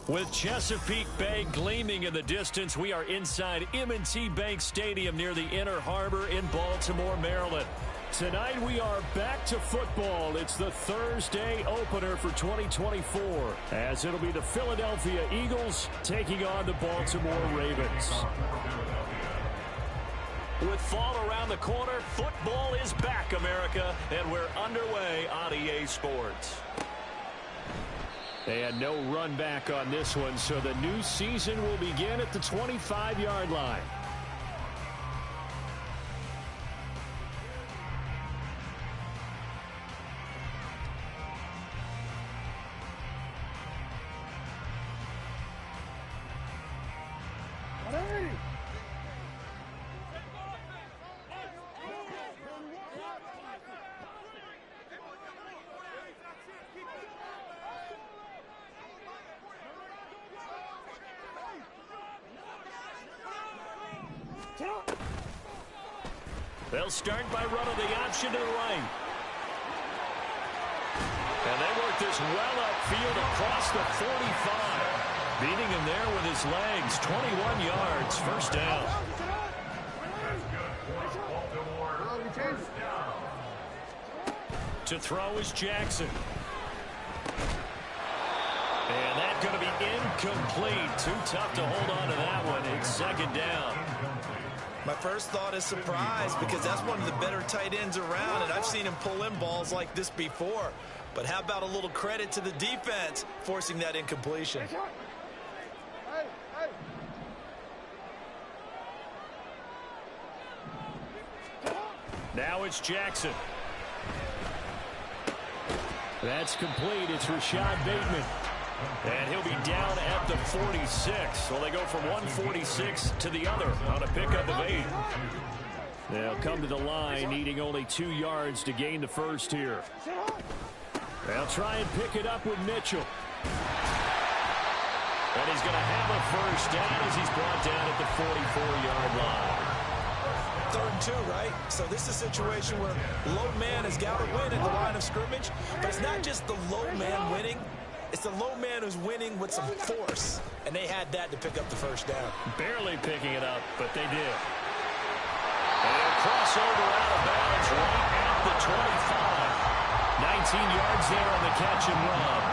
With Chesapeake Bay gleaming in the distance, we are inside M&T Bank Stadium near the Inner Harbor in Baltimore, Maryland. Tonight we are back to football. It's the Thursday opener for 2024, as it'll be the Philadelphia Eagles taking on the Baltimore Ravens. With fall around the corner, football is back, America, and we're underway on EA Sports. And no run back on this one, so the new season will begin at the 25-yard line. They'll start by running the option to the right. And they work this well upfield across the 45. Beating him there with his legs. 21 yards, first down. To throw is Jackson. And that's going to be incomplete. Too tough to hold on to that one. It's second down. My first thought is surprise, because that's one of the better tight ends around, and I've seen him pull in balls like this before. But how about a little credit to the defense forcing that incompletion? Now it's Jackson. That's complete. It's Rashad Bateman. And he'll be down at the 46. So they go from 146 to the other on a pickup of 8. They'll come to the line needing only 2 yards to gain the first here. They'll try and pick it up with Mitchell. And he's going to have a first down as he's brought down at the 44-yard line. 3rd and 2, right? So this is a situation where low man has got to win at the line of scrimmage. But it's not just the low man winning. It's the low man who's winning with some force. And they had that to pick up the first down. Barely picking it up, but they did. And they'll cross over out of bounds right at the 25. 19 yards there on the catch and run.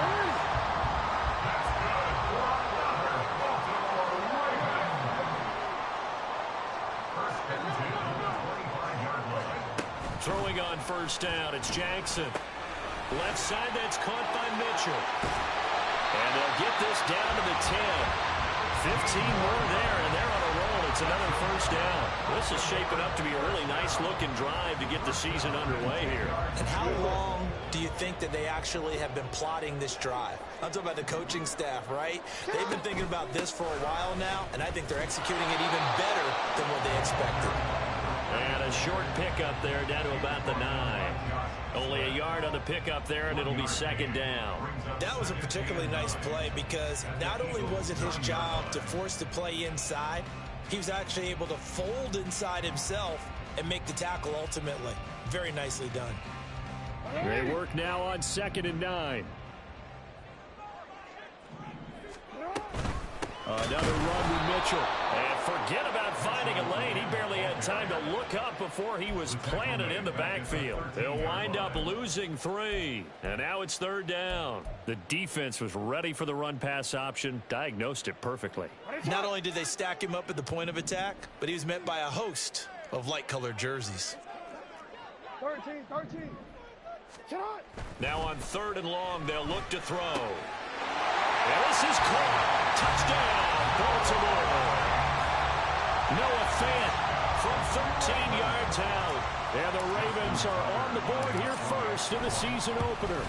Throwing on first down, it's Jackson. Left side, that's caught by Mitchell. And they'll get this down to the 10. 15 more there, and they're on a roll. It's another first down. This is shaping up to be a really nice-looking drive to get the season underway here. And how long do you think that they actually have been plotting this drive? I'm talking about the coaching staff, right? They've been thinking about this for a while now, and I think they're executing it even better than what they expected. And a short pickup there down to about the 9. Only a yard on the pickup there, and it'll be second down. That was a particularly nice play because not only was it his job to force the play inside, he was actually able to fold inside himself and make the tackle ultimately. Very nicely done. They work now on 2nd and 9. Another run with Mitchell. And Forget about finding a lane. He barely had time to look up before he was planted in the backfield. They'll wind up losing 3. And now it's 3rd down. The defense was ready for the run-pass option, diagnosed it perfectly. Not only did they stack him up at the point of attack, but he was met by a host of light-colored jerseys. 13. Now on 3rd and long, they'll look to throw. And this is caught. Touchdown, Baltimore. Noah Fant from 13 yards out. And the Ravens are on the board here first in the season opener.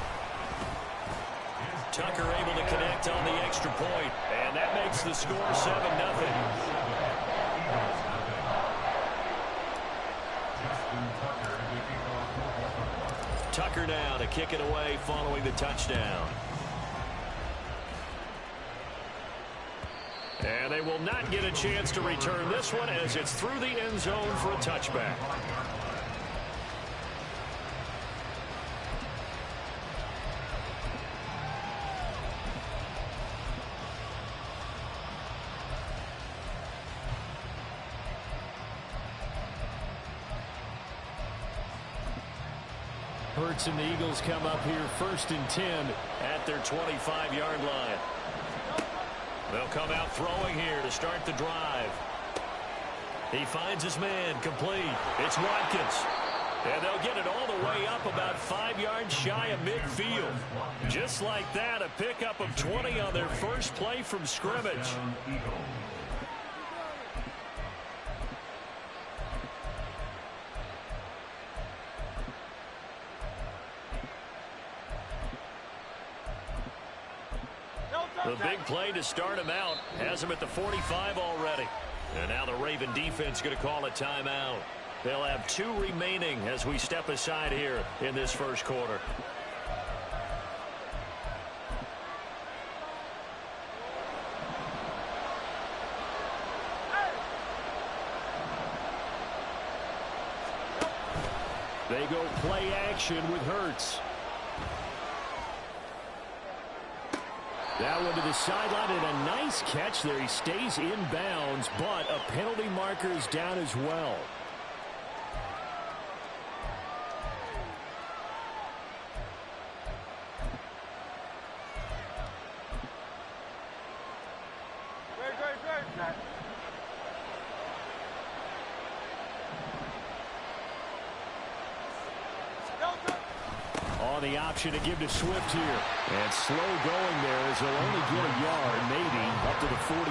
Tucker able to connect on the extra point, and that makes the score 7-0. Tucker now to kick it away following the touchdown. And they will not get a chance to return this one as it's through the end zone for a touchback. Hurts and the Eagles come up here 1st and 10 at their 25-yard line. They'll come out throwing here to start the drive. He finds his man complete. It's Watkins. And they'll get it all the way up about 5 yards shy of midfield. Just like that, a pickup of 20 on their first play from scrimmage. The big play to start him out has him at the 45 already. And now the Raven defense going to call a timeout. They'll have 2 remaining as we step aside here in this first quarter. They go play action with Hurts. That one to the sideline, and a nice catch there. He stays in bounds, but a penalty marker is down as well. The option to give to Swift here. And slow going there as he'll only get a yard, maybe, up to the 41.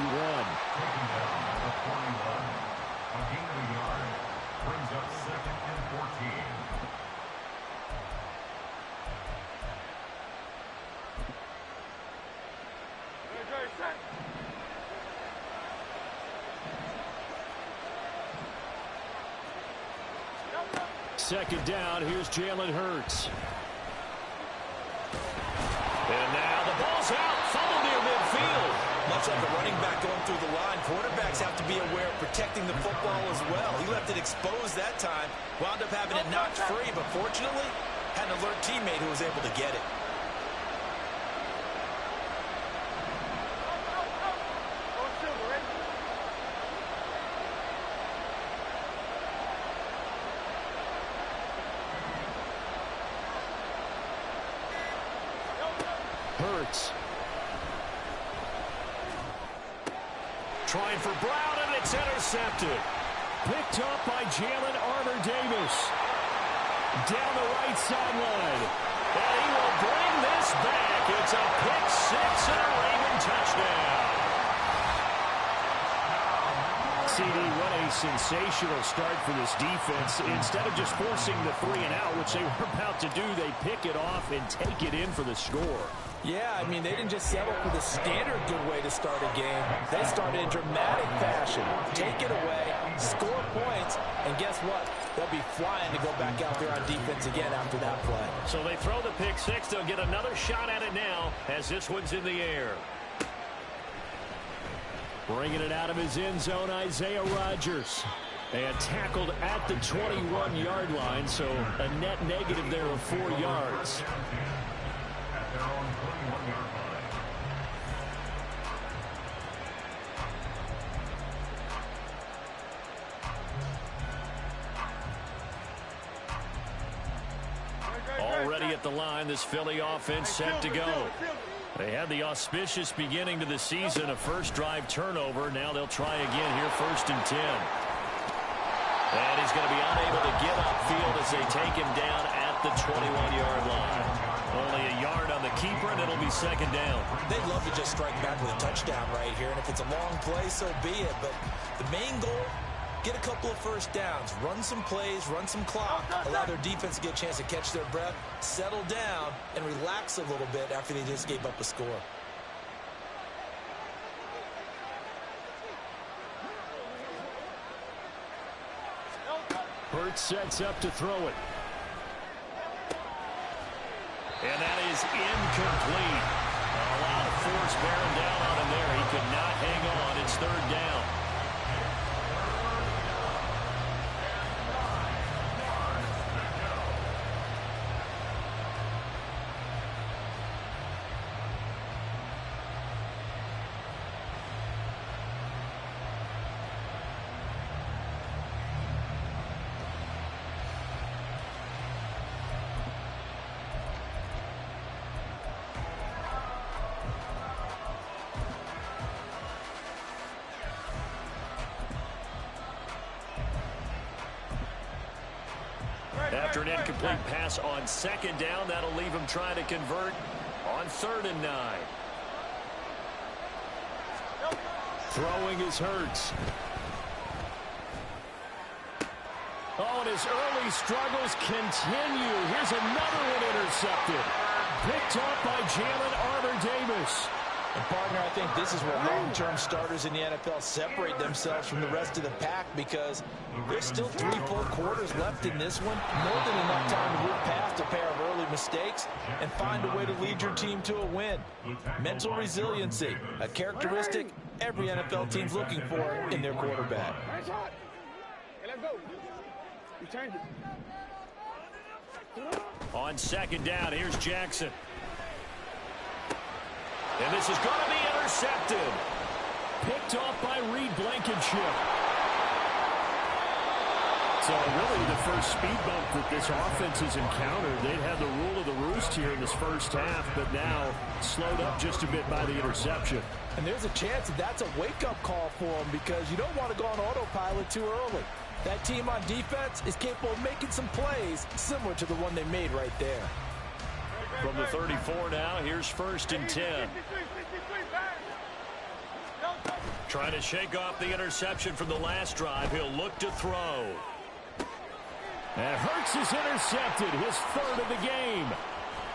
Brings up 2nd and 14. Second down, here's Jalen Hurts. And now the ball's out, fumbled near midfield. Much like a running back going through the line, quarterbacks have to be aware of protecting the football as well. He left it exposed that time, wound up having it knocked free, but fortunately, had an alert teammate who was able to get it. Hurts. Trying for Brown, and it's intercepted. Picked up by Jalen Armour-Davis. Down the right sideline. And he will bring this back. It's a pick 6 and a Raven touchdown. CD, what a sensational start for this defense. Instead of just forcing the 3 and out, which they were about to do, they pick it off and take it in for the score. Yeah, I mean, they didn't just settle for the standard good way to start a game. They started in dramatic fashion. Take it away, score points, and guess what? They'll be flying to go back out there on defense again after that play. So they throw the pick 6. They'll get another shot at it now as this one's in the air. Bringing it out of his end zone, Isaiah Rodgers. And tackled at the 21-yard line, so a net negative there of 4 yards. ready at the line. This Philly offense set to go. They had the auspicious beginning to the season, a first drive turnover. Now they'll try again here, 1st and 10. And he's going to be unable to get upfield as they take him down at the 21-yard line. Only a yard on the keeper, and it'll be 2nd down. They'd love to just strike back with a touchdown right here, and if it's a long play, so be it. But the main goal, get a couple of first downs, run some plays, run some clock, allow their defense to get a chance to catch their breath, settle down, and relax a little bit after they just gave up a score. Hurts sets up to throw it. And that is incomplete. A lot of force bearing down on him there. He could not hang on. It's 3rd down. After an incomplete pass on 2nd down, that'll leave him trying to convert on 3rd and 9. Throwing is Hurts. Oh, and his early struggles continue. Here's another one intercepted. Picked off by Jalen Armour-Davis. And, partner, I think this is where long-term starters in the NFL separate themselves from the rest of the pack, because there's still 3 full quarters left in this one. More than enough time to move past a pair of early mistakes and find a way to lead your team to a win. Mental resiliency, a characteristic every NFL team's looking for in their quarterback. On 2nd down, here's Jackson. And this is going to be intercepted. Picked off by Reed Blankenship. So really the first speed bump that this offense has encountered. They'd had the rule of the roost here in this first half, but now slowed up just a bit by the interception. And there's a chance that that's a wake-up call for them, because you don't want to go on autopilot too early. That team on defense is capable of making some plays similar to the one they made right there. From the 34 now, here's 1st and 10. Trying to shake off the interception from the last drive. He'll look to throw. And Hurts is intercepted, his 3rd of the game.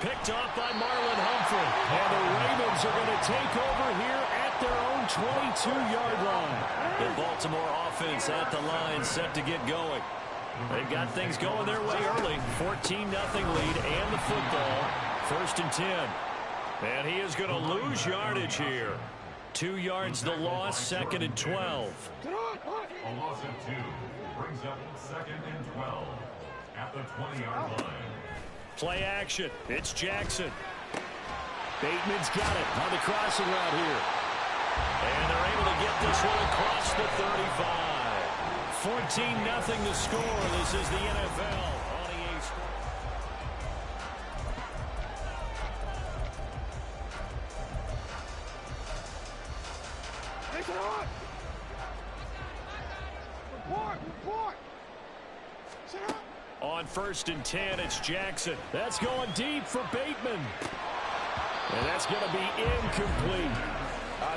Picked off by Marlon Humphrey. And the Ravens are going to take over here at their own 22-yard line. The Baltimore offense at the line, set to get going. They've got things going their way early. 14-0 lead and the football. 1st and 10. And he is going to lose yardage here. 2 yards the loss, 2nd and 12. A loss of 2 brings up 2nd and 12 at the 20-yard line. Play action. It's Jackson. Bateman's got it on the crossing route here. And they're able to get this one across the 35. 14-0 the score. This is the NFL on EA Sports. Report. On 1st and 10, it's Jackson. That's going deep for Bateman. And that's going to be incomplete.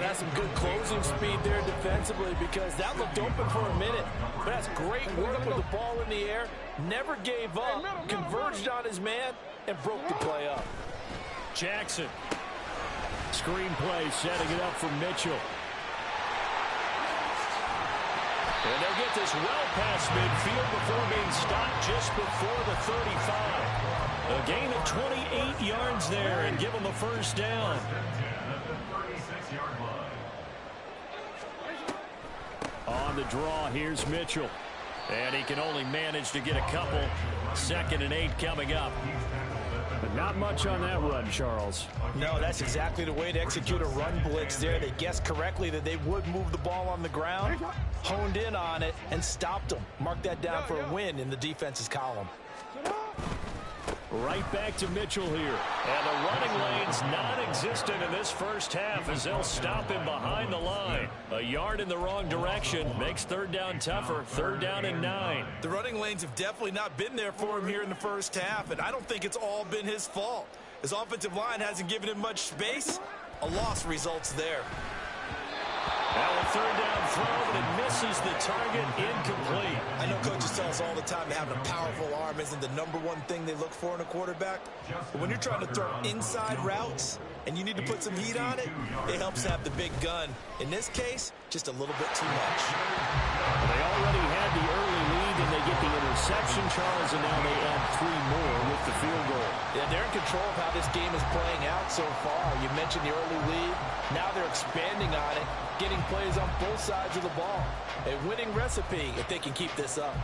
That's some good closing speed there defensively, because that looked open for a minute. But that's great work with the ball in the air. Never gave up, converged on his man, and broke the play up. Jackson. Screenplay setting it up for Mitchell. And they'll get this well past midfield before being stopped just before the 35. A gain of 28 yards there and give them a first down. On the draw, here's Mitchell. And he can only manage to get a couple. 2nd and 8 coming up. But not much on that run, Charles. No, that's exactly the way to execute a run blitz there. They guessed correctly that they would move the ball on the ground, honed in on it, and stopped them. Mark that down for a win in the defense's column. Right back to Mitchell here. And the running lane's non-existent in this first half as they'll stop him behind the line. A yard in the wrong direction makes third down tougher. Third down and 9. The running lanes have definitely not been there for him here in the first half, and I don't think it's all been his fault. His offensive line hasn't given him much space. A loss results there. Now a third down throw, but it misses the target, incomplete. I know coaches tell us all the time that having a powerful arm isn't the #1 thing they look for in a quarterback. But when you're trying to throw inside routes and you need to put some heat on it, it helps to have the big gun. In this case, just a little bit too much. They already had the early lead, and they get the interception, Charles, and now they add 3 more with the field goal. Yeah, they're in control of how this game is playing out so far. You mentioned the early lead. Now they're expanding on it, getting plays on both sides of the ball. A winning recipe if they can keep this up.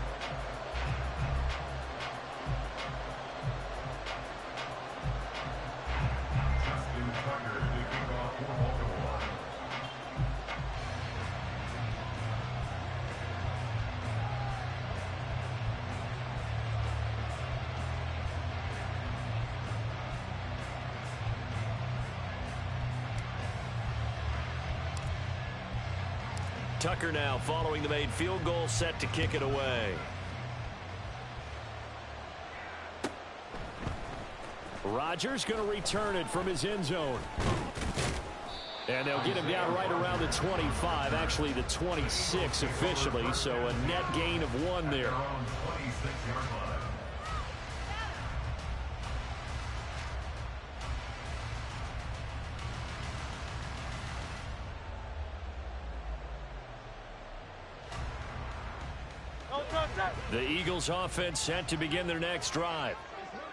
Tucker now following the made field goal, set to kick it away. Rodgers going to return it from his end zone. And they'll get him down right around the 25, actually the 26 officially, so a net gain of 1 there. The Eagles offense set to begin their next drive.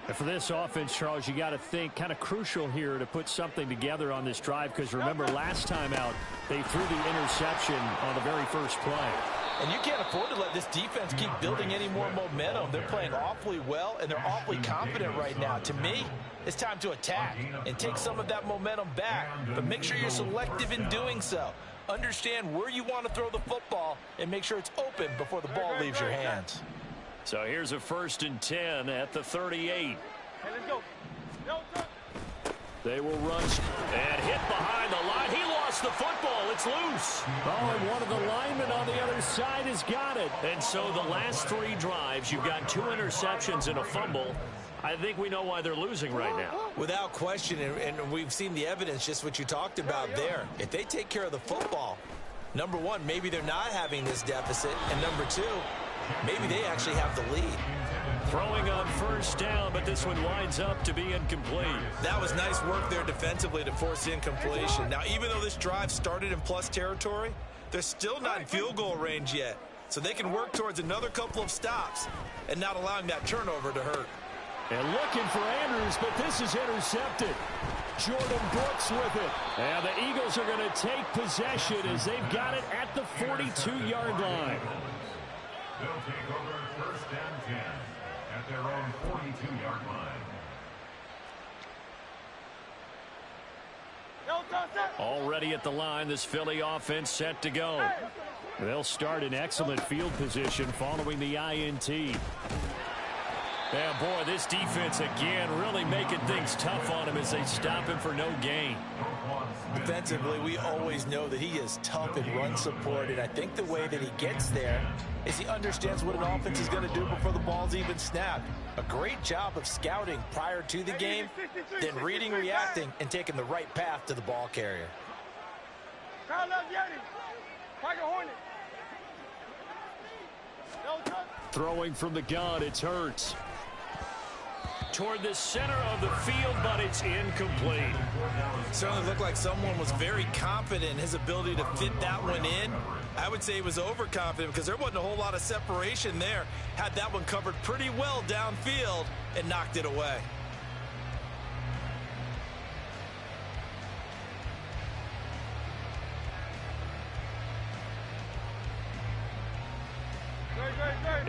And for this offense, Charles, you got to think kind of crucial here to put something together on this drive, because remember last time out they threw the interception on the very first play. And you can't afford to let this defense keep building any more momentum. They're playing awfully well, and they're awfully confident right now. To me, it's time to attack and take some of that momentum back, but make sure you're selective in doing so. Understand where you want to throw the football and make sure it's open before the ball leaves your hands. So here's a 1st and 10 at the 38. Hey, let's go. They will run and hit behind the line. He lost the football. It's loose. Oh, and one of the linemen on the other side has got it. And so the last 3 drives, you've got 2 interceptions and a fumble. I think we know why they're losing right now. Without question, and we've seen the evidence, just what you talked about there. If they take care of the football, #1, maybe they're not having this deficit, and #2, maybe they actually have the lead. Throwing on 1st down, but this one winds up to be incomplete. That was nice work there defensively to force incompletion. Now, even though this drive started in plus territory, they're still not in field goal range yet. So they can work towards another couple of stops and not allowing that turnover to hurt. And looking for Andrews, but this is intercepted. Jordan Brooks with it. And the Eagles are going to take possession as they've got it at the 42-yard line. They'll take over 1st and 10 at their own 42-yard line. Already at the line, this Philly offense set to go. They'll start in excellent field position following the INT. Yeah, boy, this defense again really making things tough on him as they stop him for no gain. Defensively, we always know that he is tough in run support, and I think the way that he gets there is he understands what an offense is going to do before the ball's even snapped. A great job of scouting prior to the game, then reading, reacting, and taking the right path to the ball carrier. Throwing from the gun, it's Hurts. Toward the center of the field, but it's incomplete. Certainly looked like someone was very confident in his ability to fit that one in. I would say he was overconfident because there wasn't a whole lot of separation there. Had that one covered pretty well downfield and knocked it away.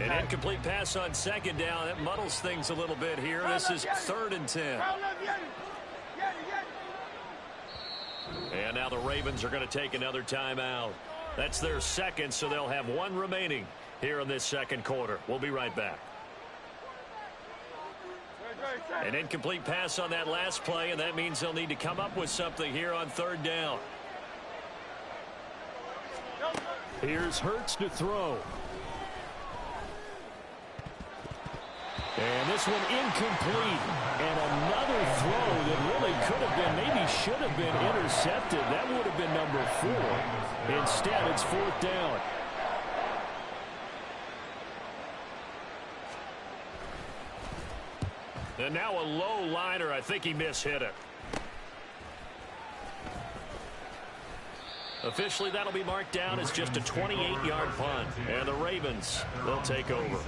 An incomplete pass on 2nd down. That muddles things a little bit here. This is 3rd and 10. And now the Ravens are going to take another timeout. That's their 2nd, so they'll have 1 remaining here in this 2nd quarter. We'll be right back. An incomplete pass on that last play, and that means they'll need to come up with something here on third down. Here's Hurts to throw. And this one incomplete. And another throw that really could have been, maybe should have been intercepted. That would have been number 4. Instead, it's fourth down. And now a low liner. I think he mishit it. Officially, that'll be marked down as just a 28-yard punt. And the Ravens will take over.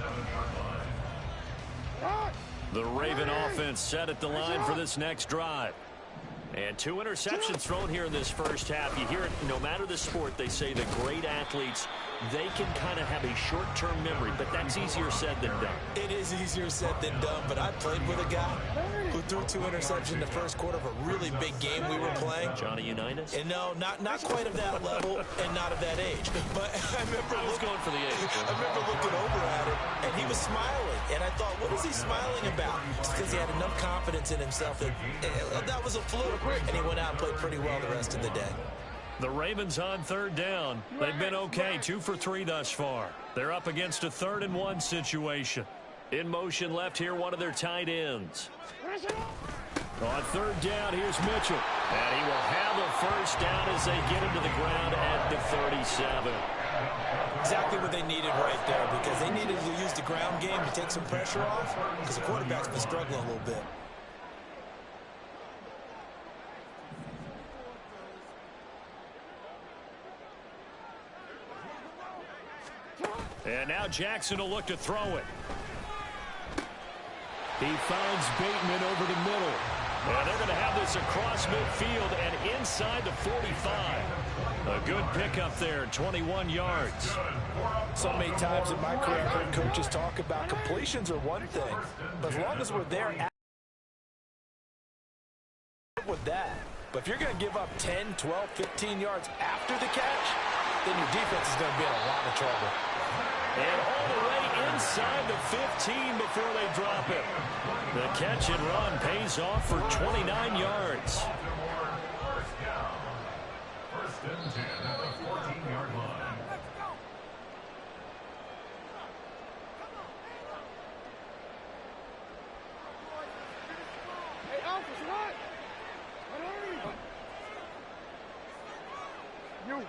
The Raven offense set at the line for this next drive. And 2 interceptions thrown here in this first half. You hear it, no matter the sport, they say the great athletes, they can kind of have a short-term memory, but that's easier said than done. It is easier said than done, but I played with a guy who threw 2 interceptions in the first quarter of a really big game we were playing. Johnny Unitas? And no, not quite of that level and not of that age. But I was going for the age. I remember looking over at him, and he was smiling. And I thought, what is he smiling about? It's because he had enough confidence in himself that was a fluke. And he went out and played pretty well the rest of the day. The Ravens on third down. They've been okay, 2 for 3 thus far. They're up against a 3rd and 1 situation. In motion left here, one of their tight ends. On third down, here's Mitchell. And he will have a first down as they get him to the ground at the 37. Exactly what they needed right there, because they needed to use the ground game to take some pressure off, because the quarterback's been struggling a little bit. And now Jackson will look to throw it. He finds Bateman over the middle. And they're going to have this across midfield and inside the 45. A good pickup there, 21 yards. So many times in my career, I've heard coaches talk about completions are one thing, but as long as we're there with that. But if you're going to give up 10, 12, 15 yards after the catch, then your defense is going to be in a lot of trouble. And all the way inside the 15 before they drop it. The catch and run pays off for 29 yards. First and 10 at the 14-yard line. Hey, Alphas, what? You.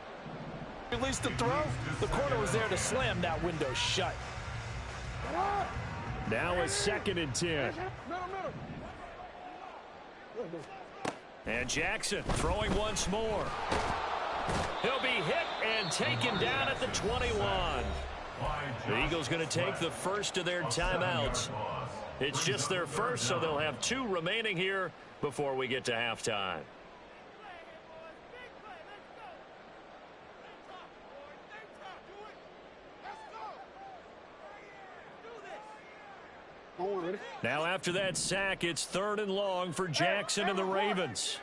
Released the throw. The corner was there to slam that window shut. Now a 2nd and 10. And Jackson throwing once more. He'll be hit and taken down at the 21. The Eagles going to take the first of their timeouts. It's just their first, so they'll have 2 remaining here before we get to halftime. Now after that sack, it's 3rd and long for Jackson and the Ravens.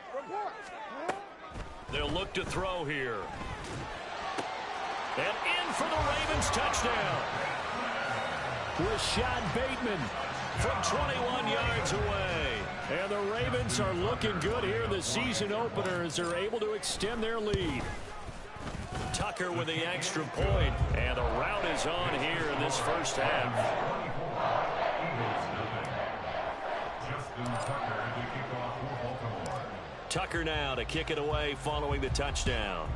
They'll look to throw here. And in for the Ravens touchdown. Rashad Bateman From 21 yards away. And the Ravens are looking good here in the season opener as they're able to extend their lead. Tucker with the extra point. And the rout is on here in this first half. Tucker now to kick it away following the touchdown.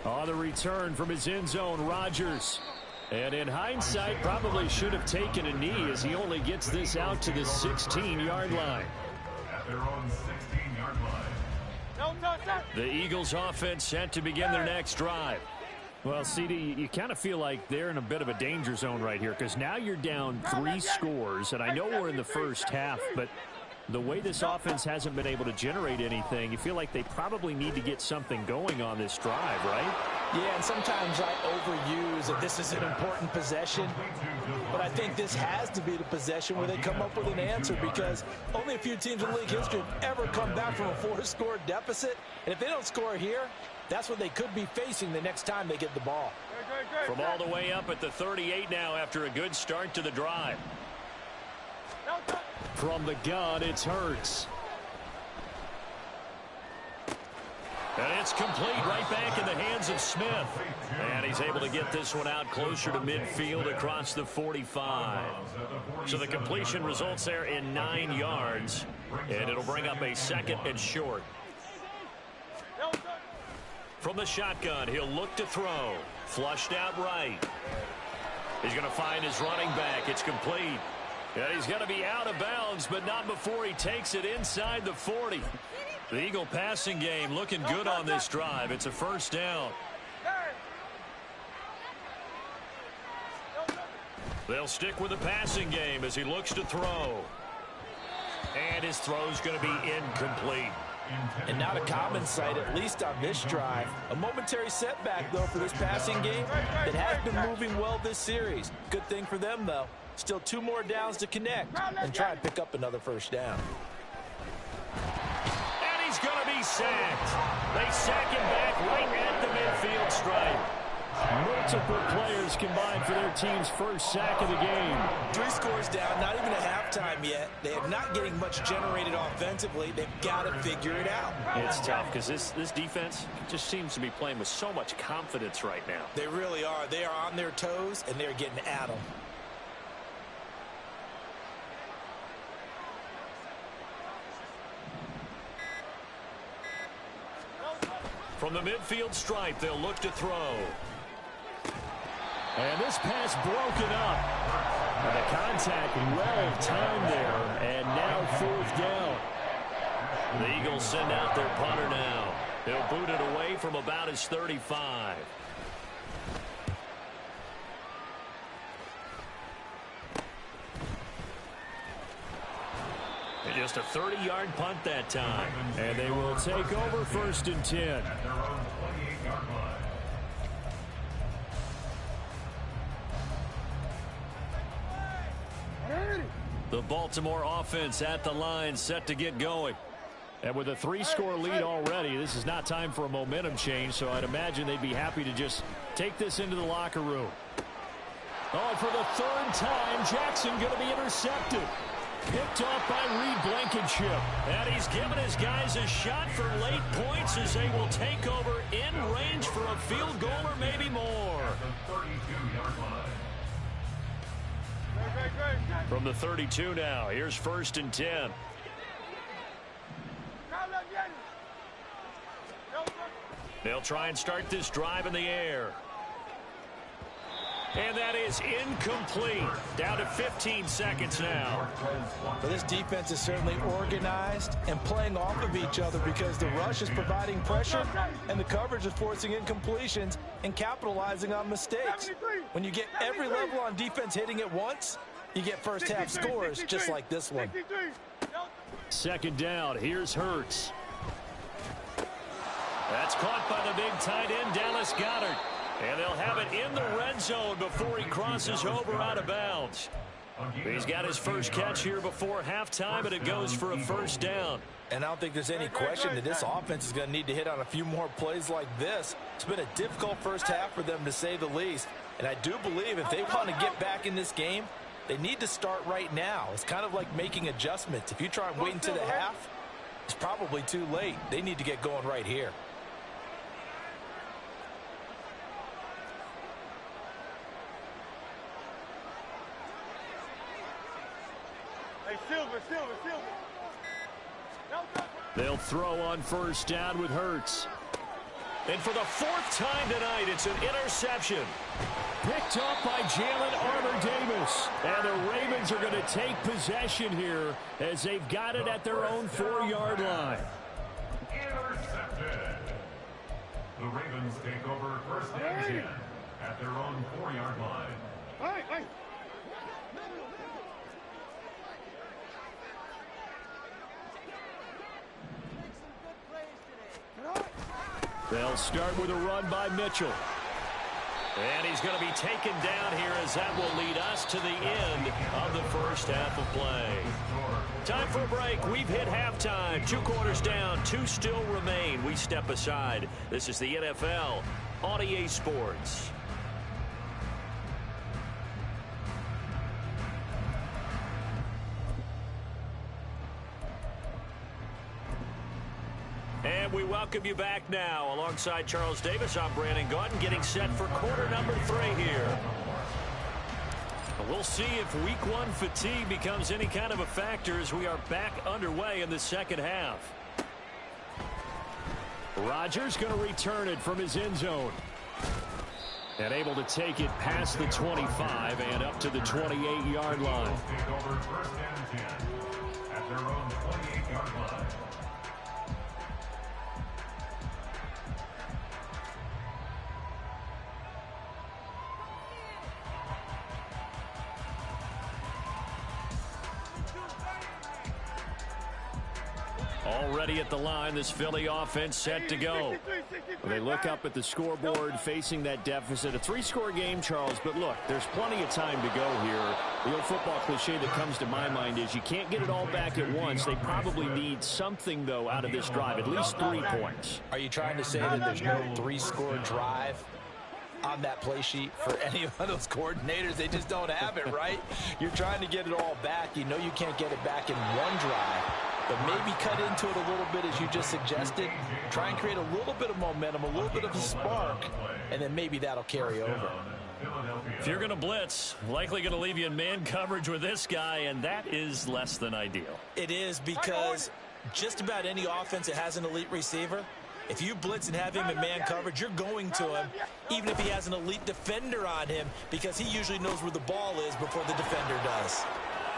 On the return from his end zone, Rodgers. And in hindsight, probably should have taken a knee as he only gets this out to the 16-yard line. At their own 16-yard line. The Eagles offense set to begin their next drive. Well, CD, you kind of feel like they're in a bit of a danger zone right here because now you're down 3 scores, and I know we're in the first half, but the way this offense hasn't been able to generate anything, you feel like they probably need to get something going on this drive, right? Yeah, and sometimes I overuse that this is an important possession, but I think this has to be the possession where they come up with an answer because only a few teams in league history have ever come back from a 4-score deficit, and if they don't score here, that's what they could be facing the next time they get the ball. From all the way up at the 38 now after a good start to the drive. From the gun, it's Hurts. And it's complete right back in the hands of Smith. And he's able to get this one out closer to midfield across the 45. So the completion results there in 9 yards. And it'll bring up a 2nd and short. From the shotgun, he'll look to throw. Flushed out right. He's going to find his running back. It's complete. And he's going to be out of bounds, but not before he takes it inside the 40. The Eagle passing game looking good on this drive. It's a 1st down. They'll stick with the passing game as he looks to throw. And his throw's going to be incomplete. And not a common sight, at least on this drive. A momentary setback, though, for this passing game that has been moving well this series. Good thing for them, though. Still 2 more downs to connect and try and pick up another 1st down. And he's going to be sacked. They sack him back right at the midfield stripe. Multiple players combined for their team's 1st sack of the game. 3 scores down, not even at halftime yet. They are not getting much generated offensively. They've got to figure it out. It's tough because this defense just seems to be playing with so much confidence right now. They really are. They are on their toes, and they're getting at them. From the midfield stripe, they'll look to throw. And this pass broken up. And the contact well timed there. And now 4th down. The Eagles send out their punter now. He'll boot it away from about his 35. And just a 30-yard punt that time. And they will take over 1st and 10. The Baltimore offense at the line, set to get going. And with a 3-score lead already, this is not time for a momentum change, so I'd imagine they'd be happy to just take this into the locker room. Oh, for the 3rd time, Jackson going to be intercepted. Picked off by Reed Blankenship. And he's given his guys a shot for late points as they will take over in range for a field goal or maybe more. From the 32 now, here's 1st and 10. They'll try and start this drive in the air. And that is incomplete. Down to 15 seconds now. But this defense is certainly organized and playing off of each other because the rush is providing pressure and the coverage is forcing incompletions and capitalizing on mistakes. When you get every level on defense hitting at once, you get 1st half scores just like this one. 2nd down. Here's Hurts. That's caught by the big tight end, Dallas Goedert. And they'll have it in the red zone before he crosses over out of bounds. He's got his first catch here before halftime, and it goes for a 1st down. And I don't think there's any question that this offense is going to need to hit on a few more plays like this. It's been a difficult 1st half for them, to say the least. And I do believe if they want to get back in this game, they need to start right now. It's kind of like making adjustments. If you try and wait until the half, it's probably too late. They need to get going right here. They'll throw on 1st down with Hurts. And for the 4th time tonight, it's an interception. Picked up by Jalen Armour-Davis. And the Ravens are going to take possession here as they've got it at their own 4-yard line. Intercepted. The Ravens take over 1st and 10 at their own 4-yard line. They'll start with a run by Mitchell. And he's going to be taken down here as that will lead us to the end of the 1st half of play. Time for a break. We've hit halftime. 2 quarters down. 2 still remain. We step aside. This is the NFL on EA Sports. And we welcome you back now. Alongside Charles Davis, I'm Brandon Gaudin, getting set for quarter number 3 here. We'll see if week 1 fatigue becomes any kind of a factor as we are back underway in the second half. Rodgers going to return it from his end zone. And able to take it past the 25 and up to the 28-yard line. Take over first and 10 at their own 28-yard line. Already at the line, this Philly offense set to go. They look up at the scoreboard facing that deficit. A 3-score game, Charles, but look, there's plenty of time to go here. The old football cliche that comes to my mind is you can't get it all back at once. They probably need something, though, out of this drive, at least 3 points. Are you trying to say that there's no 3-score drive on that play sheet for any of those coordinators? They just don't have it, right? You're trying to get it all back. You know you can't get it back in one drive. But maybe cut into it a little bit as you just suggested. Try and create a little bit of momentum, a little bit of a spark, and then maybe that'll carry over. If you're going to blitz, likely going to leave you in man coverage with this guy, and that is less than ideal. It is, because just about any offense that has an elite receiver, if you blitz and have him in man coverage, you're going to him, even if he has an elite defender on him, because he usually knows where the ball is before the defender does.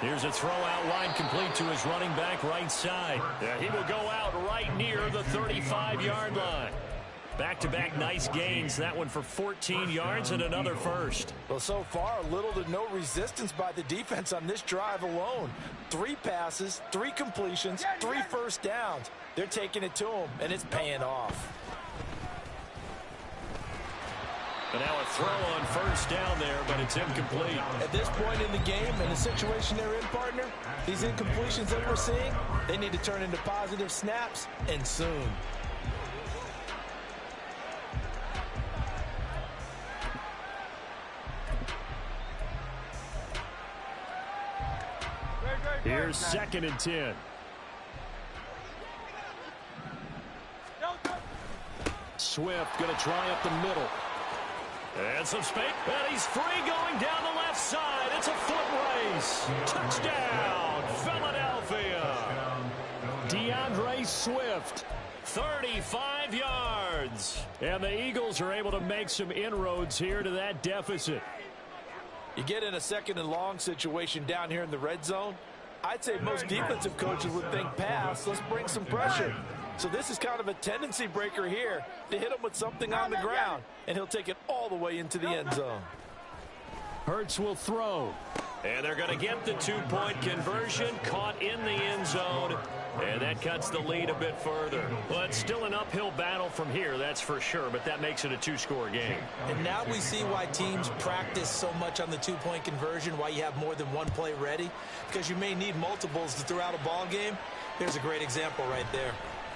Here's a throw out wide, complete to his running back right side. Yeah, he will go out right near the 35-yard line. Back-to-back nice gains. That one for 14 yards and another first. Well, so far, little to no resistance by the defense on this drive alone. 3 passes, 3 completions, 3 first downs. They're taking it to him, and it's paying off. And now a throw on first down there, but it's incomplete. At this point in the game, and the situation they're in, partner, these incompletions that we're seeing, they need to turn into positive snaps, and soon. Here's 2nd and 10. Swift going to try up the middle. And some space, and he's free going down the left side. It's a foot race. Touchdown, Philadelphia. DeAndre Swift. 35 yards. And the Eagles are able to make some inroads here to that deficit. You get in a 2nd and long situation down here in the red zone, I'd say most defensive coaches would think pass. Let's bring some pressure. So this is kind of a tendency breaker here to hit him with something on the ground, and he'll take it all the way into the end zone. Hurts will throw. And they're going to get the 2-point conversion, caught in the end zone, and that cuts the lead a bit further. Well, it's still an uphill battle from here, that's for sure, but that makes it a 2-score game. And now we see why teams practice so much on the 2-point conversion, why you have more than one play ready, because you may need multiples to throw out a ball game. Here's a great example right there.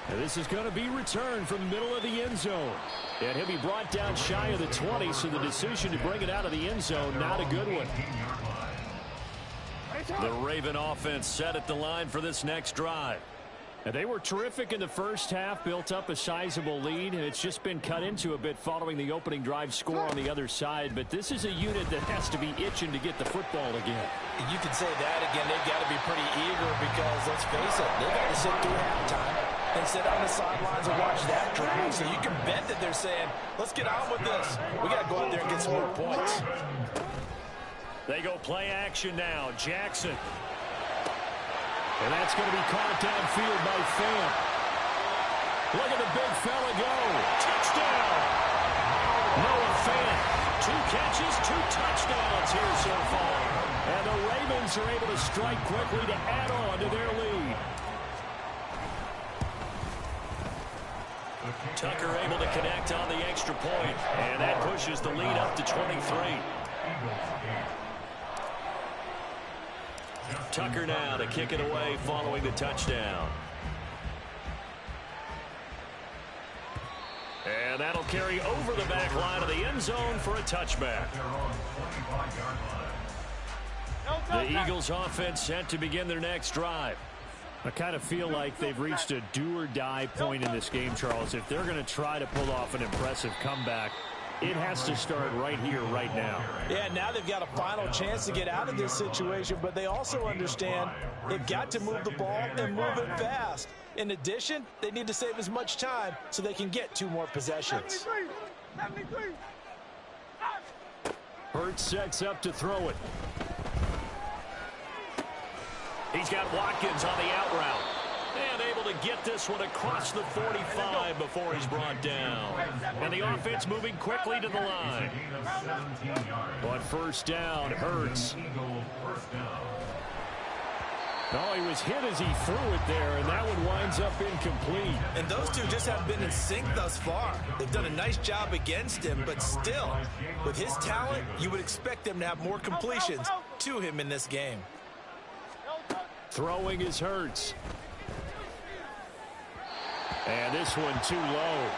And this is going to be returned from the middle of the end zone. And he'll be brought down shy of the 20, so the decision to bring it out of the end zone, not a good one. The Raven offense set at the line for this next drive. And they were terrific in the first half, built up a sizable lead, and it's just been cut into a bit following the opening drive score on the other side. But this is a unit that has to be itching to get the football again. You can say that again. They've got to be pretty eager because, let's face it, they've got to sit through halftime and sit on the sidelines and watch that drive. So you can bet that they're saying, let's get on with this. We got to go out there and get some more points. They go play action now. Jackson. And that's going to be caught downfield by Pham. Look at the big fella go. Touchdown. Noah Pham. 2 catches, 2 touchdowns here so far. And the Ravens are able to strike quickly to add on to their lead. Tucker able to connect on the extra point. And that pushes the lead up to 23. Tucker now to kick it away following the touchdown. And that'll carry over the back line of the end zone for a touchback. The Eagles offense set to begin their next drive. I kind of feel like they've reached a do-or-die point in this game, Charles. If they're going to try to pull off an impressive comeback, it has to start right here, right now. Yeah, now they've got a final chance to get out of this situation, but they also understand they've got to move the ball and move it fast. In addition, they need to save as much time so they can get 2 more possessions. 73. Hurts sets up to throw it. He's got Watkins on the out route. And able to get this one across the 45 before he's brought down. And the offense moving quickly to the line. But first down, Hurts. Oh, he was hit as he threw it there, and that one winds up incomplete. And those two just haven't been in sync thus far. They've done a nice job against him, but still, with his talent, you would expect them to have more completions to him in this game. Throwing is Hurts. And this one too low.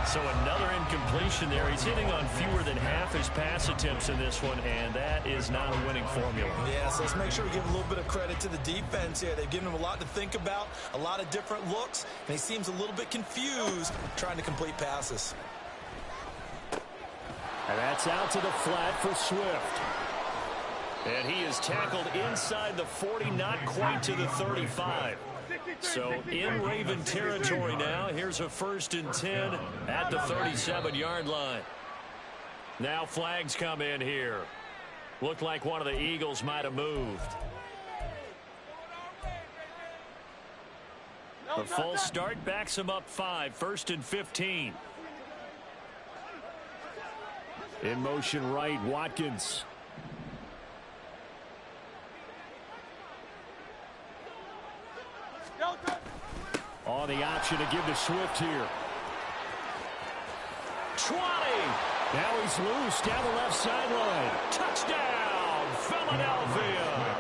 So another incompletion there. He's hitting on fewer than half his pass attempts in this one, and that is not a winning formula. Yeah, so let's make sure we give a little bit of credit to the defense here. They've given him a lot to think about, a lot of different looks, and he seems a little bit confused trying to complete passes. And that's out to the flat for Swift. And he is tackled inside the 40, not quite to the 35. So in Raven territory now. Here's a 1st and 10 at the 37-yard line. Now flags come in here. Looked like one of the Eagles might have moved. The false start backs him up 5, 1st and 15. In motion right, Watkins. On the option to give to Swift here. 20. Now he's loose down the left sideline. Touchdown, Philadelphia.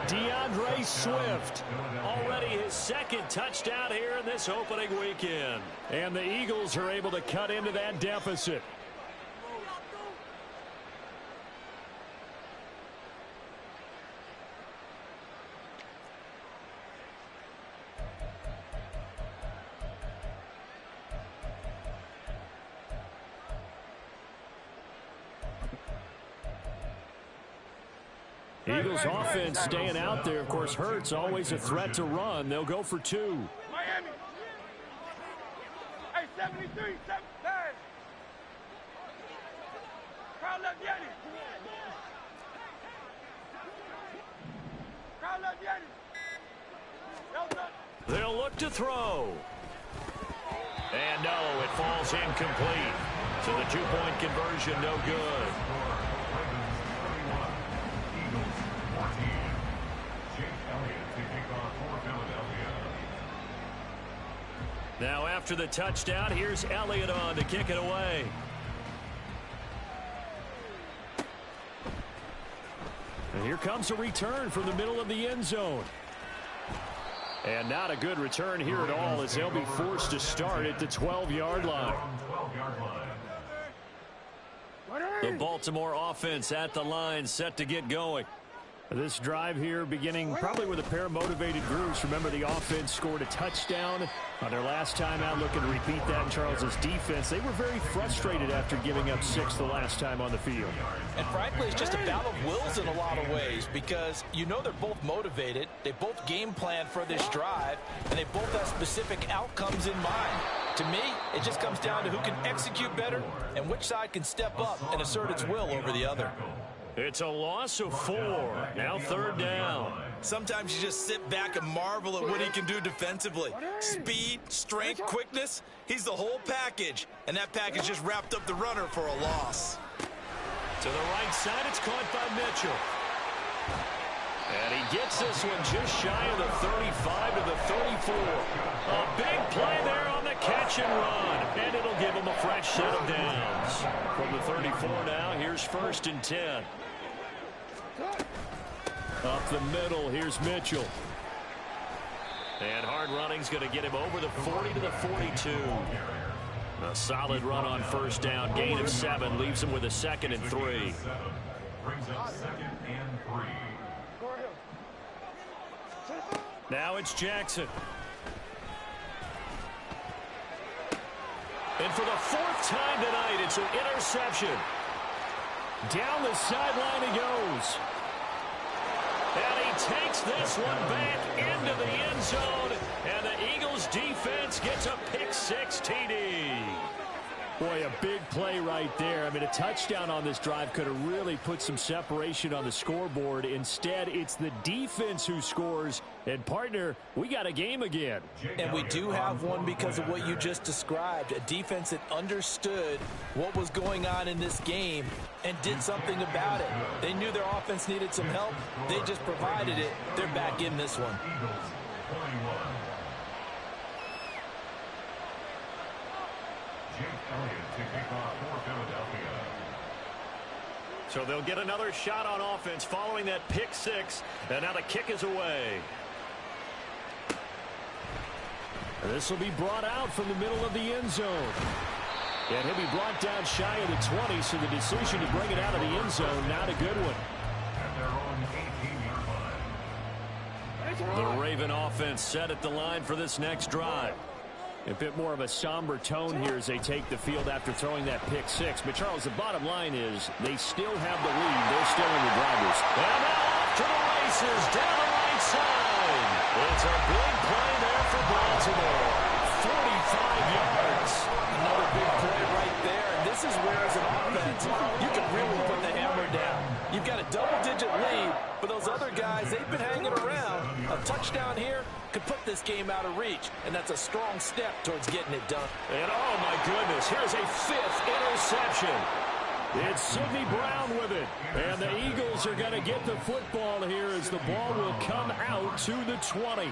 DeAndre Swift. Already his 2nd touchdown here in this opening weekend. And the Eagles are able to cut into that deficit. Eagles offense staying out there. Of course, Hurts always a threat to run. They'll go for 2. Miami. Hey, 73, 79. Crowd left Yanni. Crowd left Yanni. They'll look to throw. And no, it falls incomplete. So the 2-point conversion no good. Now after the touchdown, here's Elliott on to kick it away. And here comes a return from the middle of the end zone. And not a good return here at all as they'll be forced to start at the 12-yard line. The Baltimore offense at the line, set to get going. This drive here beginning probably with a pair of motivated groups. Remember, the offense scored a touchdown on their last time out. Looking to repeat that in Charles's defense. They were very frustrated after giving up 6 the last time on the field. And frankly, it's just a battle of wills in a lot of ways because you know they're both motivated. They both game plan for this drive, and they both have specific outcomes in mind. To me, it just comes down to who can execute better and which side can step up and assert its will over the other. It's a loss of 4. Now 3rd down. Sometimes you just sit back and marvel at what he can do defensively. Speed, strength, quickness, he's the whole package. And that package just wrapped up the runner for a loss. To the right side, it's caught by Mitchell. And he gets this one just shy of the 35 to the 34. A big play there on the catch and run. And it'll give him a fresh set of downs. From the 34 now, here's 1st and 10. Up the middle, here's Mitchell. And hard running's going to get him over the 40 to the 42. A solid run on 1st down. Gain of 7 leaves him with a 2nd and 3. Brings up 2nd and 3. Now it's Jackson. And for the fourth time tonight, it's an interception. Down the sideline he goes. And he takes this one back into the end zone. And the Eagles defense gets a pick-6 TD. Boy, a big play right there. I mean, a touchdown on this drive could have really put some separation on the scoreboard. Instead, it's the defense who scores. And, partner, we got a game again. And we do have one because of what you just described. A defense that understood what was going on in this game and did something about it. They knew their offense needed some help. They just provided it. They're back in this one. So they'll get another shot on offense following that pick-6. And now the kick is away. This will be brought out from the middle of the end zone. And he'll be brought down shy of the 20, so the decision to bring it out of the end zone, not a good one. The Raven offense set at the line for this next drive. A bit more of a somber tone here as they take the field after throwing that pick-6. But, Charles, the bottom line is they still have the lead. They're still in the drivers. And now off to the races down the right side. It's a big play there for Baltimore. 45 yards. Another big play right there. And this is where, as an offense, you can really put the hammer down. You've got a double-digit lead, but those other guys, they've been hanging around. A touchdown here could put this game out of reach, and that's a strong step towards getting it done. And, oh, my goodness, here's a 5th interception. It's Sidney Brown with it. And the Eagles are going to get the football here as the ball will come out to the 20.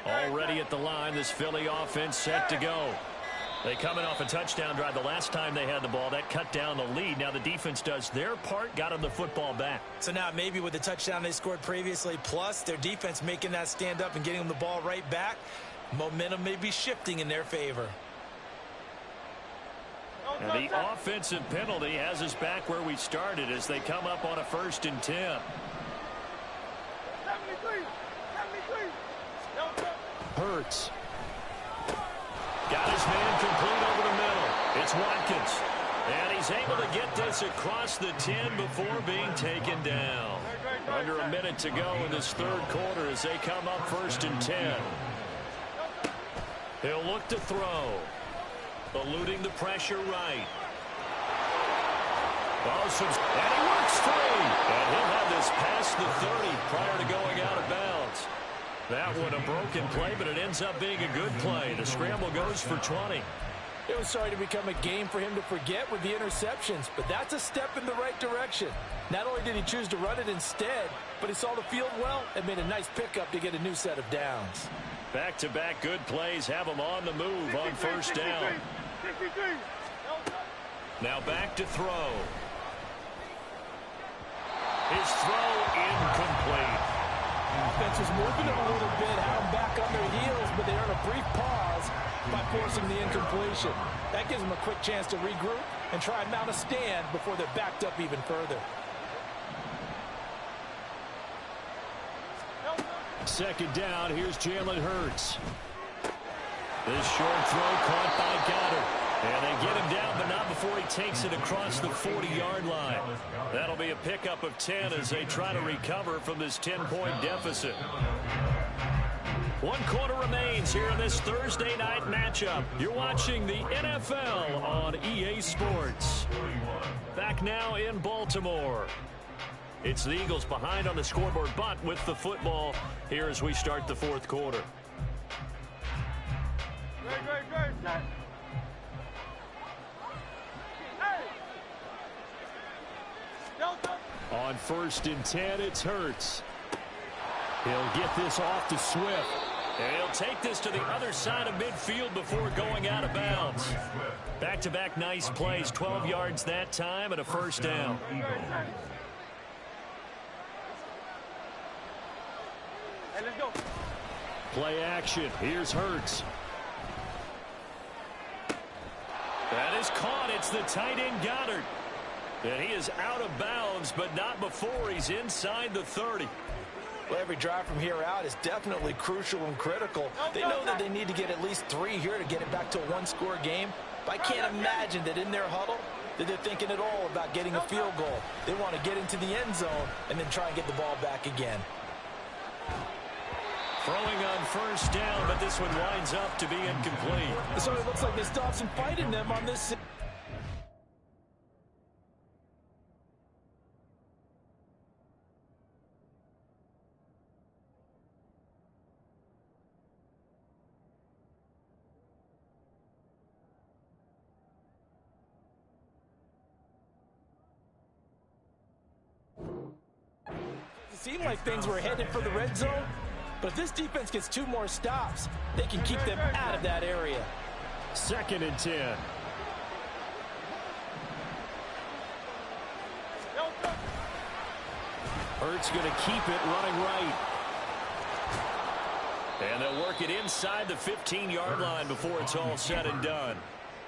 Already at the line, this Philly offense set to go. They coming off a touchdown drive the last time they had the ball. That cut down the lead. Now the defense does their part, got them the football back. So now maybe with the touchdown they scored previously, plus their defense making that stand up and getting them the ball right back, momentum may be shifting in their favor. And the offensive penalty has us back where we started as they come up on a 1st and 10. 73. Hurts. Got his man complete over the middle. It's Watkins. And he's able to get this across the 10 before being taken down. Under a minute to go in this 3rd quarter as they come up 1st and 10. He'll look to throw. Eluding the pressure right. And he works free. And he'll have this past the 30 prior to going out of bounds. That one a broken play, but it ends up being a good play. The scramble goes for 20. It was starting to become a game for him to forget with the interceptions, but that's a step in the right direction. Not only did he choose to run it instead, but he saw the field well and made a nice pickup to get a new set of downs. Back-to-back good plays have him on the move on 1st down. 63. Now back to throw. His throw incomplete. Offense was moving them a little bit, had them back on their heels, but they earn a brief pause by forcing the incompletion. That gives them a quick chance to regroup and try and mount a stand before they're backed up even further. 2nd down, here's Jalen Hurts. This short throw caught by Goddard. And they get him down, but not before he takes it across the 40-yard line. That'll be a pickup of 10 as they try to recover from this 10-point deficit. 1 quarter remains here in this Thursday night matchup. You're watching the NFL on EA Sports. Back now in Baltimore. It's the Eagles behind on the scoreboard, but with the football here as we start the 4th quarter. Great, set. On 1st and 10, it's Hurts. He'll get this off to Swift. And he'll take this to the other side of midfield before going out of bounds. Back-to-back nice plays, 12 yards that time and a first down. Hey, let's go. Play action. Here's Hurts. That is caught. It's the tight end Goddard. And he is out of bounds, but not before he's inside the 30. Well, every drive from here out is definitely crucial and critical. They know that they need to get at least 3 here to get it back to a one-score game. But I can't imagine that in their huddle that they're thinking at all about getting a field goal. They want to get into the end zone and then try and get the ball back again. Throwing on first down, but this one winds up to be incomplete. So it looks like they still have some fight in them on this. It seemed like things were headed for the red zone, but if this defense gets 2 more stops, they can keep them out of that area. 2nd and 10. Hurts going to keep it running right. And they'll work it inside the 15-yard line before it's all said and done.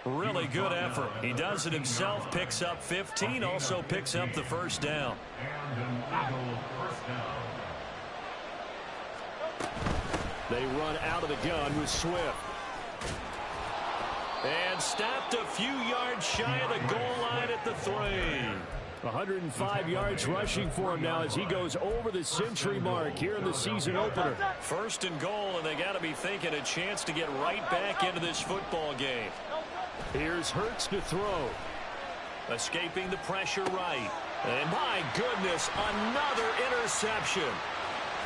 Really good effort. He does it himself, picks up 15, also picks up the first down. And an Eagle first down. They run out of the gun with Swift. And stopped a few yards shy of the goal line at the 3. 105 yards rushing for him now as he goes over the century mark here in the season opener. 1st and goal, and they got to be thinking a chance to get right back into this football game. Here's Hurts to throw. Escaping the pressure right. And my goodness, another interception.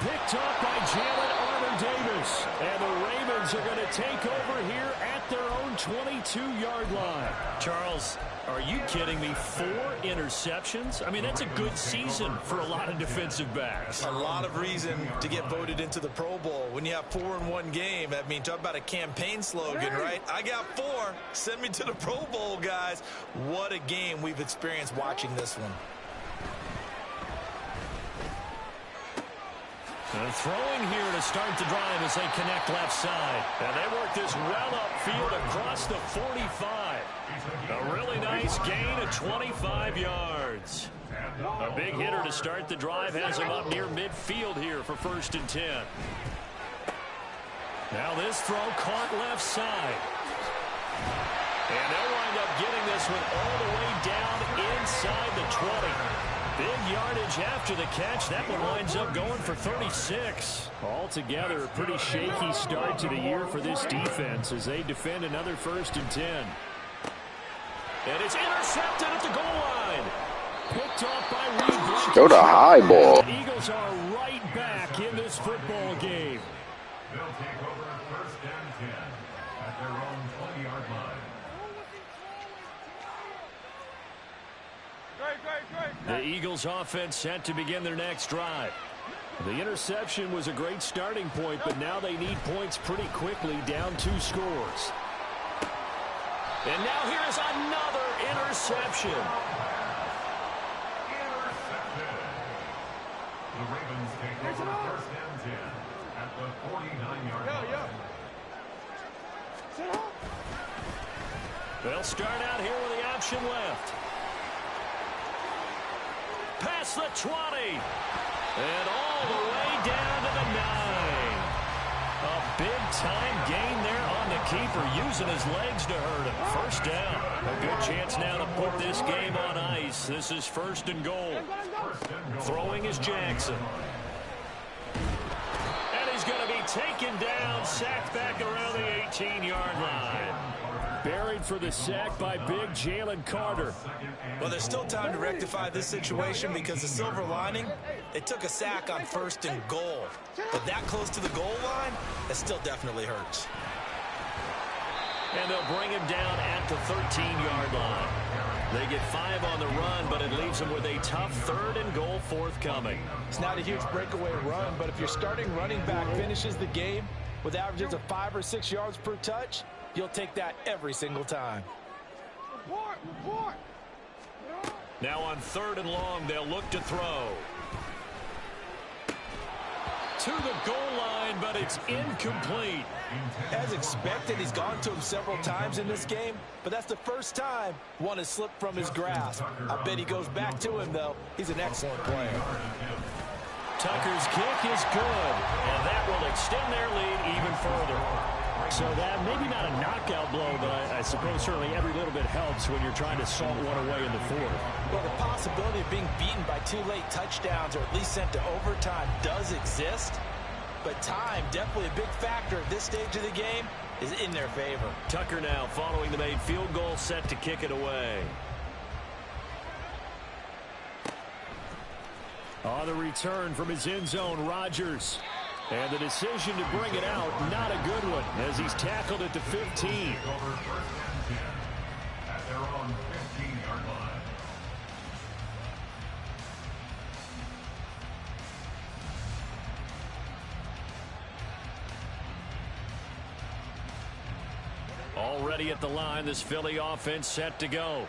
Picked up by Jalen Armour-Davis. And the Ravens are going to take over here at their own 22-yard line. Charles, are you kidding me? 4 interceptions? I mean, that's a good season for a lot of defensive backs. A lot of reason to get voted into the Pro Bowl. When you have 4 in one game, I mean, talk about a campaign slogan, right? I got 4. Send me to the Pro Bowl, guys. What a game we've experienced watching this one. And throwing here to start the drive as they connect left side. And they work this well upfield across the 45. A really nice gain of 25 yards. A big hitter to start the drive has him up near midfield here for 1st and 10. Now this throw caught left side. And they'll wind up getting this one all the way down inside the 20. Big yardage after the catch. That one winds up going for 36. Altogether, a pretty shaky start to the year for this defense as they defend another 1st and 10. And it's intercepted at the goal line. Picked off by Reed. Go to high ball. The Eagles are right back in this football game. They'll take over 1st and 10 at their own 20-yard line. The Eagles offense set to begin their next drive. The interception was a great starting point, but now they need points pretty quickly, down 2 scores. And now here's another interception. Intercepted. The Ravens take over 1st and 10 at the 49-yard line. They'll start out here with the option left. Past the 20. And all the way down to the 9. A big-time gain there on the keeper, using his legs to hurt him. 1st down. A good chance now to put this game on ice. This is 1st and goal. Throwing is Jackson. And he's going to be taken down, sacked back around the 18-yard line. Buried for the sack by big Jalen Carter. Well, there's still time to rectify this situation because the silver lining, they took a sack on 1st and goal. But that close to the goal line, that still definitely hurts. And they'll bring him down at the 13-yard line. They get 5 on the run, but it leaves them with a tough 3rd and goal forthcoming. It's not a huge breakaway run, but if your starting running back finishes the game with averages of 5 or 6 yards per touch, you'll take that every single time. Report. Now on 3rd and long, they'll look to throw. To the goal line, but it's incomplete. As expected, he's gone to him several times in this game, but that's the first time one has slipped from his grasp. I bet he goes back to him, though. He's an excellent player. Tucker's kick is good, and that will extend their lead even further. So that maybe not a knockout blow, but I suppose certainly every little bit helps when you're trying to salt one away in the 4th. Well, the possibility of being beaten by 2 late touchdowns or at least sent to overtime does exist, but time, definitely a big factor at this stage of the game, is in their favor. Tucker now following the made field goal, set to kick it away. On the return from his end zone, Rodgers. And the decision to bring it out, not a good one, as he's tackled at the 15. Over 1st and 10 at their own 15-yard line. Already at the line, this Philly offense set to go.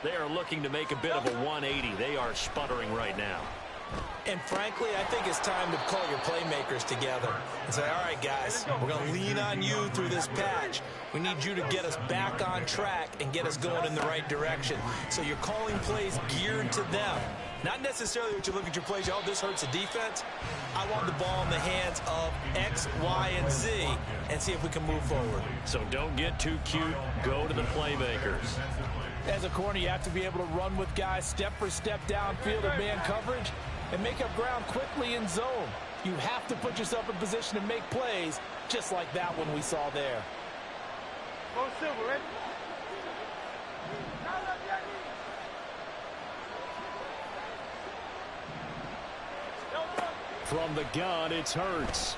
They are looking to make a bit of a 180. They are sputtering right now. And frankly, I think it's time to call your playmakers together and say, all right, guys, we're going to lean on you through this patch. We need you to get us back on track and get us going in the right direction. So you're calling plays geared to them. Not necessarily what you look at your plays, oh, this hurts the defense. I want the ball in the hands of X, Y, and Z and see if we can move forward. So don't get too cute. Go to the playmakers. As a corner, you have to be able to run with guys step for step downfield in man coverage and make up ground quickly in zone. You have to put yourself in position to make plays just like that one we saw there. Go Silver, ready? From the gun, it's Hurts.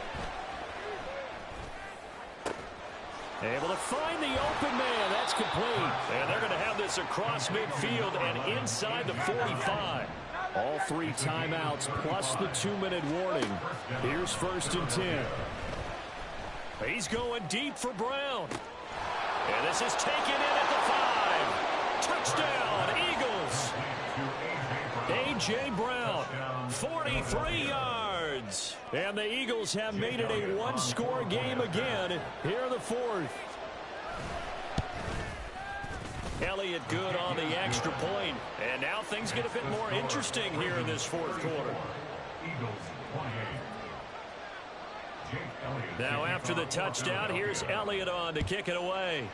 Able to find the open man. That's complete. And they're going to have this across midfield and inside the 45. All 3 timeouts plus the 2-minute warning. Here's 1st and 10. He's going deep for Brown. And this is taken in at the 5. Touchdown, Eagles. A.J. Brown, 43 yards. And the Eagles have made it a 1-score game again here in the 4th. Elliott good on the extra point. And now things get a bit more interesting here in this 4th quarter. Now after the touchdown, here's Elliott on to kick it away.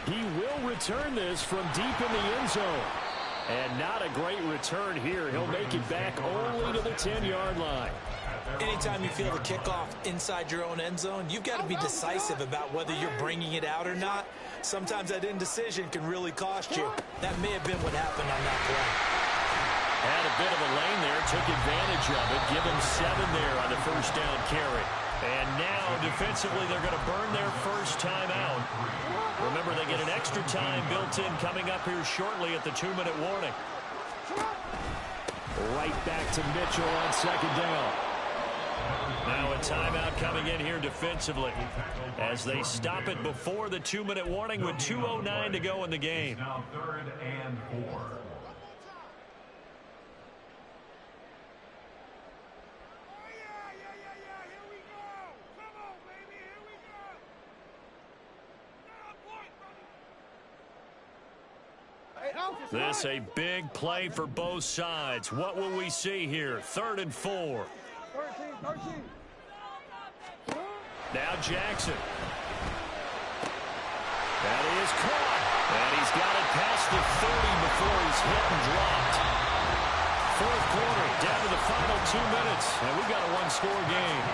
He will return this from deep in the end zone. And not a great return here. He'll make it back only to the 10-yard line. Anytime you feel the kickoff inside your own end zone, you've got to be decisive about whether you're bringing it out or not. Sometimes that indecision can really cost you. That may have been what happened on that play. Had a bit of a lane there, took advantage of it. Give him 7 there on the 1st down carry. And now, defensively, they're going to burn their first time out. Remember, they get an extra time built in coming up here shortly at the 2-minute warning. Right back to Mitchell on 2nd down. Now a timeout coming in here defensively as they stop it before the 2-minute warning with 2:09 to go in the game. Now 3rd and 4. This a big play for both sides. What will we see here? 3rd and 4. 13. Now Jackson. That is caught. And he's got it past the 30 before he's hit and dropped. 4th quarter, down to the final 2 minutes. And we've got a 1-score game.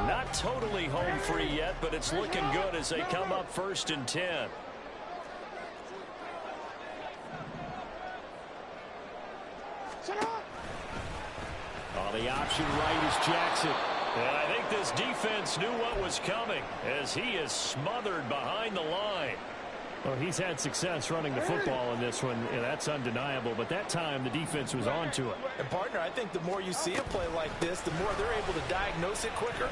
Not totally home free yet, but it's looking good as they come up 1st and 10. Oh, the option right is Jackson. And I think this defense knew what was coming as he is smothered behind the line. Well, he's had success running the football in this one. Yeah, that's undeniable. But that time, the defense was on to it. And, partner, I think the more you see a play like this, the more they're able to diagnose it quicker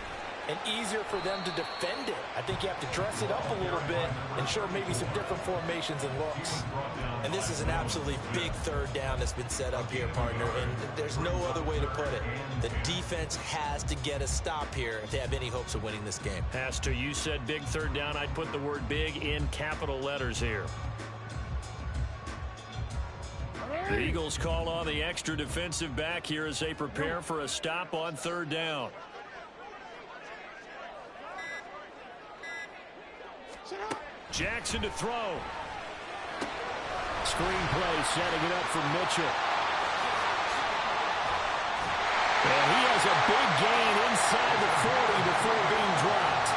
and easier for them to defend it. I think you have to dress it up a little bit and show maybe some different formations and looks. And this is an absolutely big third down that's been set up here, partner, and there's no other way to put it. The defense has to get a stop here if they have any hopes of winning this game. Has to. You said big third down. I'd put the word big in capital letters here. The Eagles call on the extra defensive back here as they prepare for a stop on third down. Jackson to throw. Screenplay setting it up for Mitchell. And he has a big gain inside the 40 before being dropped.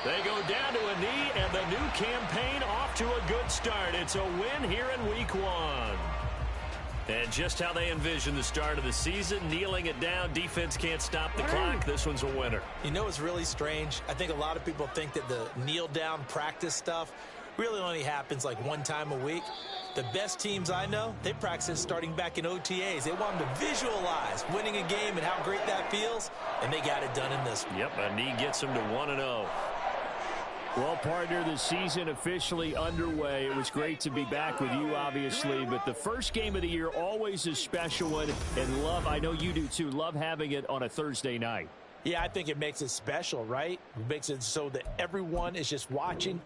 They go down to a knee, and the new campaign off to a good start. It's a win here in week 1. And just how they envision the start of the season, kneeling it down, defense can't stop the clock. This one's a winner. You know what's really strange? I think a lot of people think that the kneel-down practice stuff really only happens like one time a week. The best teams I know, they practice starting back in OTAs. They want them to visualize winning a game and how great that feels, and they got it done in this one. Yep, a knee gets them to 1-0. Well, partner, the season officially underway. It was great to be back with you, obviously, but the first game of the year always a special one, and love, I know you do too, love having it on a Thursday night. Yeah, I think it makes it special, right? It makes it so that everyone is just watching